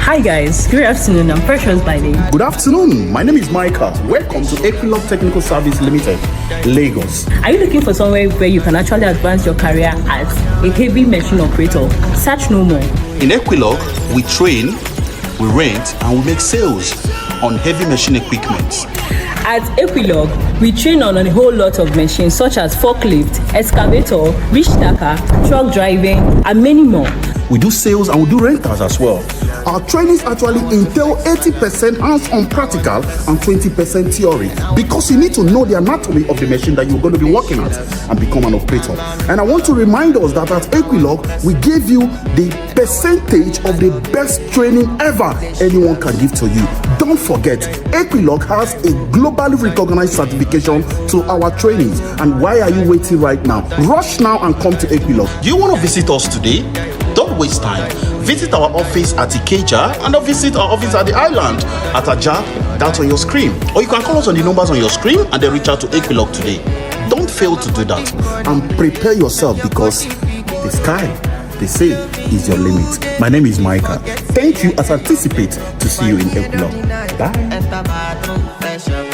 Hi guys, good afternoon. I'm Precious by name. Good afternoon. My name is Micah. Welcome to Equilog Technical Service Limited, Lagos. Are you looking for somewhere where you can actually advance your career as a heavy machine operator? Search no more. In Equilog, we train, we rent, and we make sales on heavy machine equipment. At Equilog, we train on a whole lot of machines such as forklift, excavator, Reachstacker, truck driving, and many more. We do sales and we do rentals as well. Our trainings actually entail 80% hands-on practical and 20% theory, because you need to know the anatomy of the machine that you're going to be working at and become an operator. And I want to remind us that at Equilog, we give you the percentage of the best training ever anyone can give to you. Don't forget, Equilog has a globally recognized certification to our trainees. And why are you waiting right now? Rush now and come to Equilog. Do you want to visit us today? Don't waste time. Visit our office at Ikeja and visit our office at the island at Aja. That's on your screen. Or you can call us on the numbers on your screen and then reach out to Equilog today. Don't fail to do that. And prepare yourself, because the sky, they say, is your limit. My name is Micah. Thank you, as I anticipate to see you in Equilog. Bye.